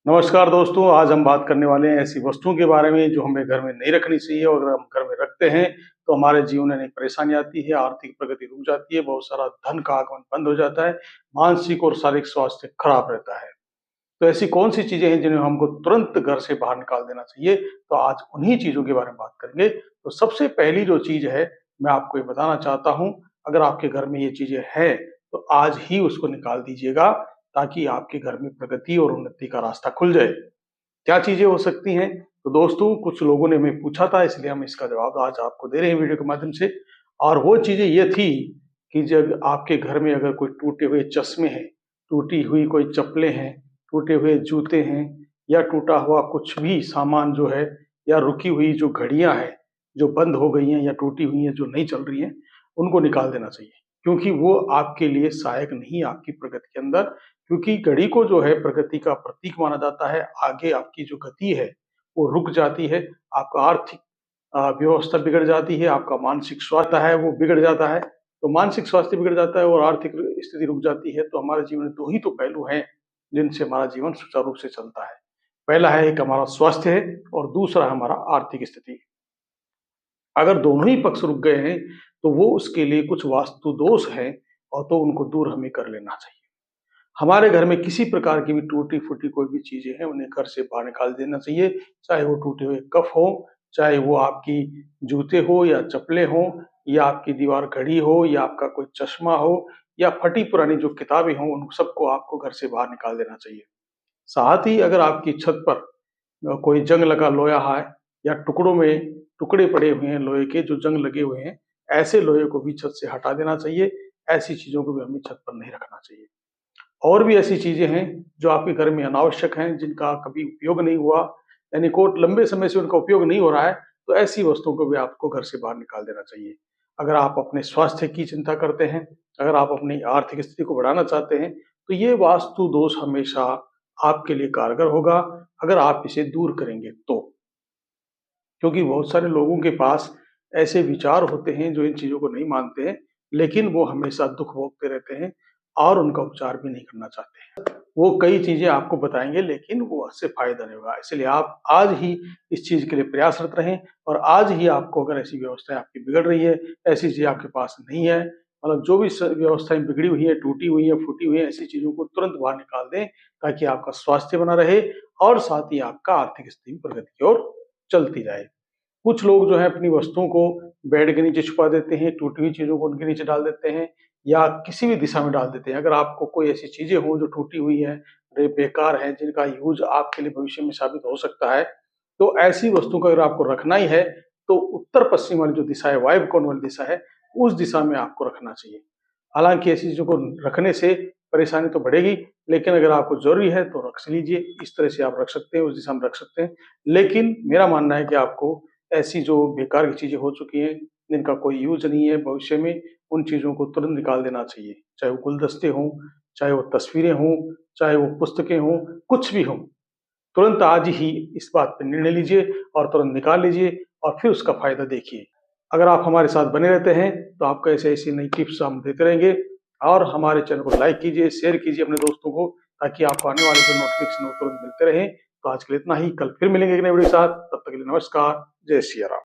नमस्कार दोस्तों, आज हम बात करने वाले हैं ऐसी वस्तुओं के बारे में जो हमें घर में नहीं रखनी चाहिए और अगर हम घर में रखते हैं तो हमारे जीवन में अनेक परेशानी आती है, आर्थिक प्रगति रुक जाती है, बहुत सारा धन का आगमन बंद हो जाता है, मानसिक और शारीरिक स्वास्थ्य खराब रहता है। तो ऐसी कौन-सी चीज़ें हैं जिन्हें हमको तुरंत घर से बाहर निकाल देना चाहिए? तो आज उन्हीं चीज़ों के बारे में बात करेंगे। तो सबसे पहली जो चीज़ है, मैं आपको ये बताना चाहता हूँ, अगर आपके घर में ये चीज़ें हैं, तो आज ही उसको निकाल दीजिएगा ताकि आपके घर में प्रगति और उन्नति का रास्ता खुल जाए। क्या चीज़ें हो सकती हैं? तो दोस्तों कुछ लोगों ने हमें पूछा था इसलिए हम इसका जवाब आज आपको दे रहे हैं वीडियो के माध्यम से। और वो चीज़ें ये थी कि जब आपके घर में अगर कोई टूटे हुए चश्मे हैं, टूटी हुई कोई चप्पलें हैं, टूटे हुए जूते हैं या टूटा हुआ कुछ भी सामान जो है या रुकी हुई जो घड़ियाँ हैं, जो बंद हो गई हैं या टूटी हुई हैं, जो नहीं चल रही हैं, उनको निकाल देना चाहिए। क्योंकि वो आपके लिए सहायक नहीं आपकी प्रगति के अंदर, क्योंकि घड़ी को जो है प्रगति का प्रतीक माना जाता है। आगे आपकी जो गति है, वो रुक जाती है, आपका आर्थिक व्यवस्था बिगड़ जाती है, आपका मानसिक स्वास्थ्य है वो बिगड़ जाता है। तो मानसिक स्वास्थ्य बिगड़ जाता है और आर्थिक स्थिति रुक जाती है, तो हमारे जीवन में 2 ही तो पहलू हैं, जिनसे हमारा जीवन सुचारू रूप से चलता है। पहला है एक हमारा स्वास्थ्य है और दूसरा हमारा आर्थिक स्थिति। अगर दोनों ही पक्ष रुक गए हैं, तो वो उसके लिए कुछ वास्तु दोष हैं और तो उनको दूर हमें कर लेना चाहिए। हमारे घर में किसी प्रकार की भी टूटी-फूटी कोई भी चीज़ें हैं, उन्हें घर से बाहर निकाल देना चाहिए। चाहे वो टूटे हुए कप हों, चाहे वो आपकी जूते हो या चप्पलें हों या आपकी दीवार घड़ी हो या आपका कोई चश्मा हो या फटी पुरानी जो किताबें हों, उन सबको आपको घर से बाहर निकाल देना चाहिए। साथ ही अगर आपकी छत पर कोई जंग लगा लोहा है या टुकड़ों में टुकड़े पड़े हुए हैं लोहे के जो जंग लगे हुए हैं, ऐसे लोहे को भी छत से हटा देना चाहिए। ऐसी चीज़ों को भी हमें छत पर नहीं रखना चाहिए। और भी ऐसी चीज़ें हैं जो आपके घर में अनावश्यक हैं, जिनका कभी उपयोग नहीं हुआ, यानी कोट लंबे समय से उनका उपयोग नहीं हो रहा है, तो ऐसी वस्तुओं को भी आपको घर से बाहर निकाल देना चाहिए। अगर आप अपने स्वास्थ्य की चिंता करते हैं, अगर आप अपनी आर्थिक स्थिति को बढ़ाना चाहते हैं, तो ये वास्तु दोष हमेशा आपके लिए कारगर होगा, अगर आप इसे दूर करेंगे तो। क्योंकि बहुत सारे लोगों के पास ऐसे विचार होते हैं जो इन चीज़ों को नहीं मानते हैं, लेकिन वो हमेशा दुःख भोगते रहते हैं और उनका उपचार भी नहीं करना चाहते हैं। वो कई चीज़ें आपको बताएँगे लेकिन वो उससे फ़ायदा नहीं होगा। इसलिए आप आज ही इस चीज़ के लिए प्रयासरत रहें और आज ही आपको अगर ऐसी व्यवस्थाएँ आपकी बिगड़ रही है, ऐसी चीज़ें आपके पास नहीं है, मतलब जो भी व्यवस्थाएँ बिगड़ी हुई हैं, टूटी हुई हैं, फूटी हुई हैं, ऐसी चीज़ों को तुरंत बाहर निकाल दें ताकि आपका स्वास्थ्य बना रहे और साथ ही आपका आर्थिक स्थिति प्रगति की ओर चलती जाए। कुछ लोग जो है अपनी वस्तुओं को बेड के नीचे छुपा देते हैं, टूटी हुई चीज़ों को उनके नीचे डाल देते हैं या किसी भी दिशा में डाल देते हैं। अगर आपको कोई ऐसी चीज़ें हों जो टूटी हुई हैं, बेकार हैं, जिनका यूज़ आपके लिए भविष्य में साबित हो सकता है, तो ऐसी वस्तु को अगर आपको रखना ही है, तो उत्तर-पश्चिम वाली जो दिशा है, वायव्य कोण वाली दिशा है, उस दिशा में आपको रखना चाहिए। हालाँकि ऐसी चीज़ों को रखने से परेशानी तो बढ़ेगी, लेकिन अगर आपको ज़रूरी है तो रख लीजिए, इस तरह से आप रख सकते हैं, उस दिशा में रख सकते हैं। लेकिन मेरा मानना है कि आपको ऐसी जो बेकार की चीज़ें हो चुकी हैं, जिनका कोई यूज़ नहीं है भविष्य में, उन चीज़ों को तुरंत निकाल देना चाहिए। चाहे वो गुलदस्ते हों, चाहे वो तस्वीरें हों, चाहे वो पुस्तकें हों, कुछ भी हों। तुरंत आज ही इस बात पे निर्णय लीजिए और तुरंत निकाल लीजिए और फिर उसका फ़ायदा देखिए। अगर आप हमारे साथ बने रहते हैं, तो आपको ऐसे-ऐसी नई टिप्स हम देते रहेंगे और हमारे चैनल को लाइक कीजिए, शेयर कीजिए अपने दोस्तों को ताकि आपको आने वाले जो नोटिफ़िकेशन वो तुरंत मिलते रहें। तो आज के लिए इतना ही, कल फिर मिलेंगे एक नए वीडियो के साथ, तब तक के लिए नमस्कार, जय सिया राम।